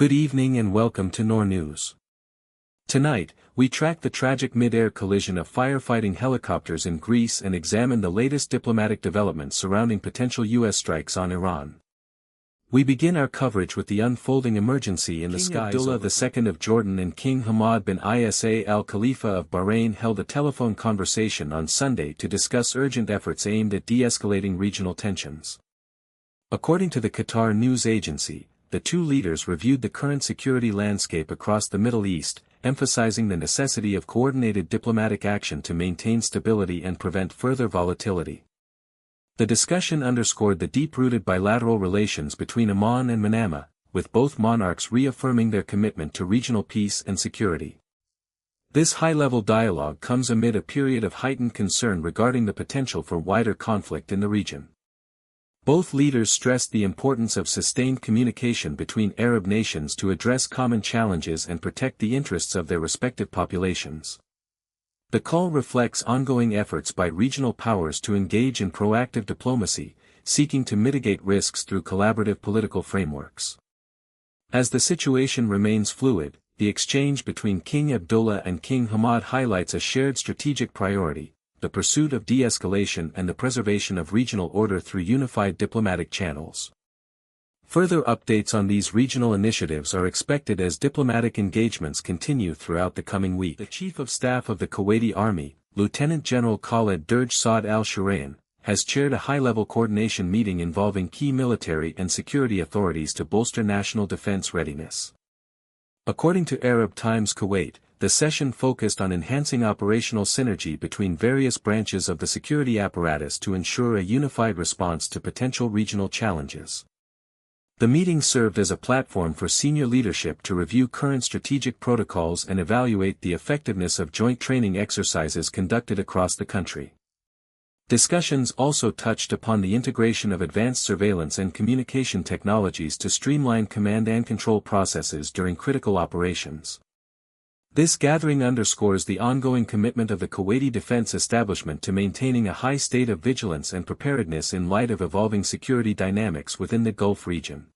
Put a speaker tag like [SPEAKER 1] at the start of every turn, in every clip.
[SPEAKER 1] Good evening and welcome to NoorNews. Tonight, we track the tragic mid-air collision of firefighting helicopters in Greece and examine the latest diplomatic developments surrounding potential U.S. strikes on Iran. We begin our coverage with the unfolding emergency in the skies. King Abdullah II of Jordan and King Hamad bin Isa al Khalifa of Bahrain held a telephone conversation on Sunday to discuss urgent efforts aimed at de-escalating regional tensions. According to the Qatar news agency, the two leaders reviewed the current security landscape across the Middle East, emphasizing the necessity of coordinated diplomatic action to maintain stability and prevent further volatility. The discussion underscored the deep-rooted bilateral relations between Oman and Manama, with both monarchs reaffirming their commitment to regional peace and security. This high-level dialogue comes amid a period of heightened concern regarding the potential for wider conflict in the region. Both leaders stressed the importance of sustained communication between Arab nations to address common challenges and protect the interests of their respective populations. The call reflects ongoing efforts by regional powers to engage in proactive diplomacy, seeking to mitigate risks through collaborative political frameworks. As the situation remains fluid, the exchange between King Abdullah and King Hamad highlights a shared strategic priority: the pursuit of de-escalation and the preservation of regional order through unified diplomatic channels. Further updates on these regional initiatives are expected as diplomatic engagements continue throughout the coming week. The Chief of Staff of the Kuwaiti Army, Lieutenant General Khaled Derj Saad al-Shurayan, has chaired a high-level coordination meeting involving key military and security authorities to bolster national defense readiness. According to Arab Times Kuwait, the session focused on enhancing operational synergy between various branches of the security apparatus to ensure a unified response to potential regional challenges. The meeting served as a platform for senior leadership to review current strategic protocols and evaluate the effectiveness of joint training exercises conducted across the country. Discussions also touched upon the integration of advanced surveillance and communication technologies to streamline command and control processes during critical operations. This gathering underscores the ongoing commitment of the Kuwaiti defense establishment to maintaining a high state of vigilance and preparedness in light of evolving security dynamics within the Gulf region.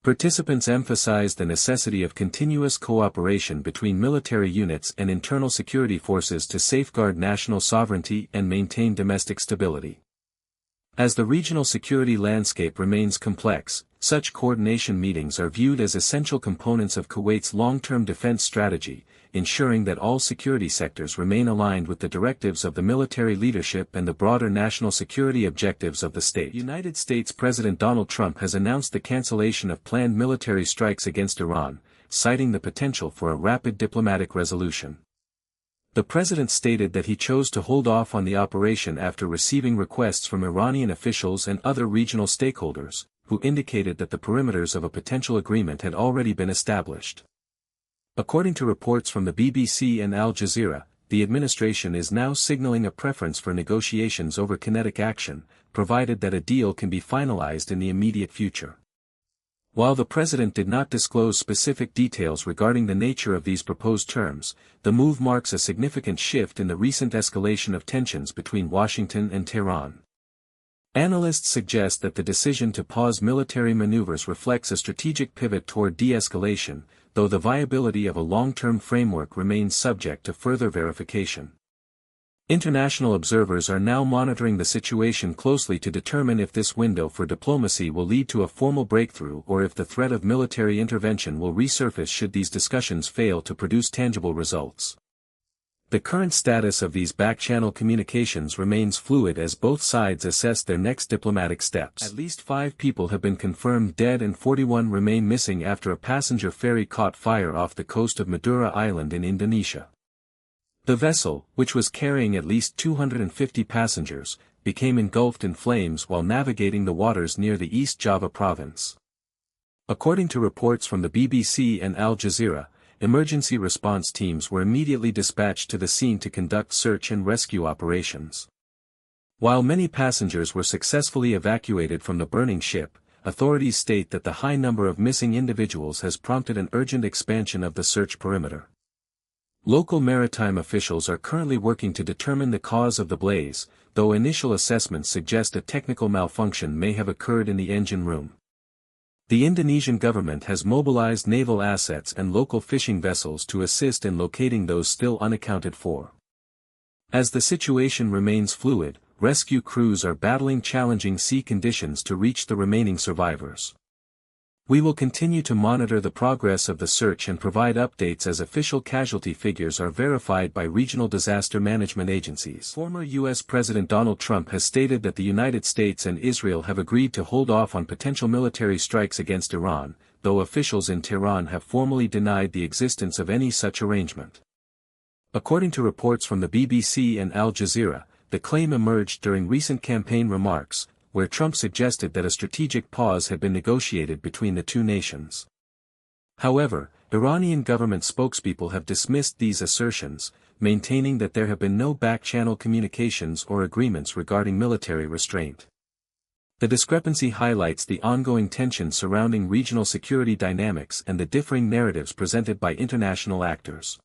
[SPEAKER 1] Participants emphasized the necessity of continuous cooperation between military units and internal security forces to safeguard national sovereignty and maintain domestic stability. As the regional security landscape remains complex, such coordination meetings are viewed as essential components of Kuwait's long-term defense strategy, ensuring that all security sectors remain aligned with the directives of the military leadership and the broader national security objectives of the state. United States President Donald Trump has announced the cancellation of planned military strikes against Iran, citing the potential for a rapid diplomatic resolution. The president stated that he chose to hold off on the operation after receiving requests from Iranian officials and other regional stakeholders, who indicated that the perimeters of a potential agreement had already been established. According to reports from the BBC and Al Jazeera, the administration is now signaling a preference for negotiations over kinetic action, provided that a deal can be finalized in the immediate future. While the president did not disclose specific details regarding the nature of these proposed terms, the move marks a significant shift in the recent escalation of tensions between Washington and Tehran. Analysts suggest that the decision to pause military maneuvers reflects a strategic pivot toward de-escalation, though the viability of a long-term framework remains subject to further verification. International observers are now monitoring the situation closely to determine if this window for diplomacy will lead to a formal breakthrough or if the threat of military intervention will resurface should these discussions fail to produce tangible results. The current status of these back-channel communications remains fluid as both sides assess their next diplomatic steps. At least 5 people have been confirmed dead and 41 remain missing after a passenger ferry caught fire off the coast of Madura Island in Indonesia. The vessel, which was carrying at least 250 passengers, became engulfed in flames while navigating the waters near the East Java province. According to reports from the BBC and Al Jazeera, emergency response teams were immediately dispatched to the scene to conduct search and rescue operations. While many passengers were successfully evacuated from the burning ship, authorities state that the high number of missing individuals has prompted an urgent expansion of the search perimeter. Local maritime officials are currently working to determine the cause of the blaze, though initial assessments suggest a technical malfunction may have occurred in the engine room. The Indonesian government has mobilized naval assets and local fishing vessels to assist in locating those still unaccounted for. As the situation remains fluid, rescue crews are battling challenging sea conditions to reach the remaining survivors. We will continue to monitor the progress of the search and provide updates as official casualty figures are verified by regional disaster management agencies. Former U.S. President Donald Trump has stated that the United States and Israel have agreed to hold off on potential military strikes against Iran, though officials in Tehran have formally denied the existence of any such arrangement. According to reports from the BBC and Al Jazeera, the claim emerged during recent campaign remarks, where Trump suggested that a strategic pause had been negotiated between the two nations. However, Iranian government spokespeople have dismissed these assertions, maintaining that there have been no back-channel communications or agreements regarding military restraint. The discrepancy highlights the ongoing tension surrounding regional security dynamics and the differing narratives presented by international actors.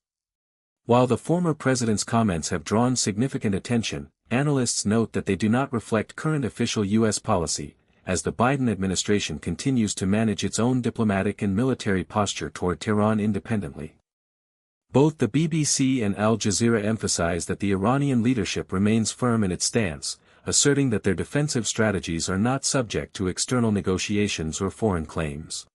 [SPEAKER 1] While the former president's comments have drawn significant attention, analysts note that they do not reflect current official U.S. policy, as the Biden administration continues to manage its own diplomatic and military posture toward Tehran independently. Both the BBC and Al Jazeera emphasize that the Iranian leadership remains firm in its stance, asserting that their defensive strategies are not subject to external negotiations or foreign claims.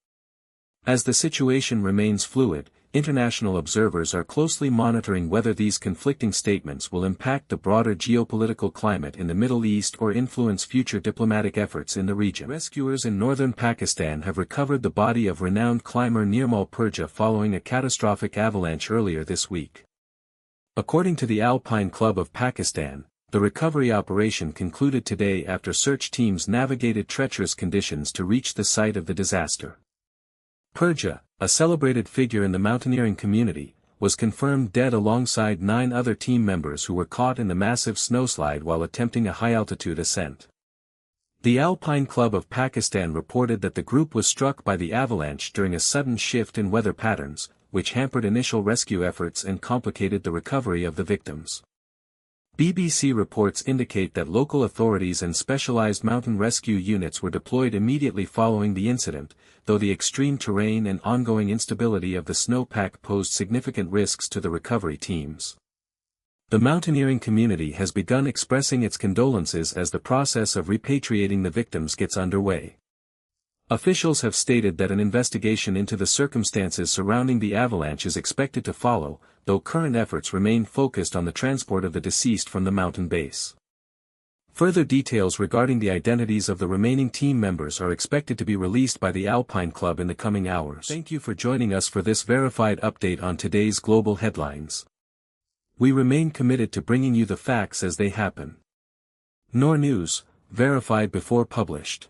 [SPEAKER 1] As the situation remains fluid, international observers are closely monitoring whether these conflicting statements will impact the broader geopolitical climate in the Middle East or influence future diplomatic efforts in the region. Rescuers in northern Pakistan have recovered the body of renowned climber Nirmal Purja following a catastrophic avalanche earlier this week. According to the Alpine Club of Pakistan, the recovery operation concluded today after search teams navigated treacherous conditions to reach the site of the disaster. Purja, a celebrated figure in the mountaineering community, was confirmed dead alongside 9 other team members who were caught in the massive snowslide while attempting a high-altitude ascent. The Alpine Club of Pakistan reported that the group was struck by the avalanche during a sudden shift in weather patterns, which hampered initial rescue efforts and complicated the recovery of the victims. BBC reports indicate that local authorities and specialized mountain rescue units were deployed immediately following the incident, though the extreme terrain and ongoing instability of the snowpack posed significant risks to the recovery teams. The mountaineering community has begun expressing its condolences as the process of repatriating the victims gets underway. Officials have stated that an investigation into the circumstances surrounding the avalanche is expected to follow, though current efforts remain focused on the transport of the deceased from the mountain base. Further details regarding the identities of the remaining team members are expected to be released by the Alpine Club in the coming hours. Thank you for joining us for this verified update on today's global headlines. We remain committed to bringing you the facts as they happen. NoorNews, verified before published.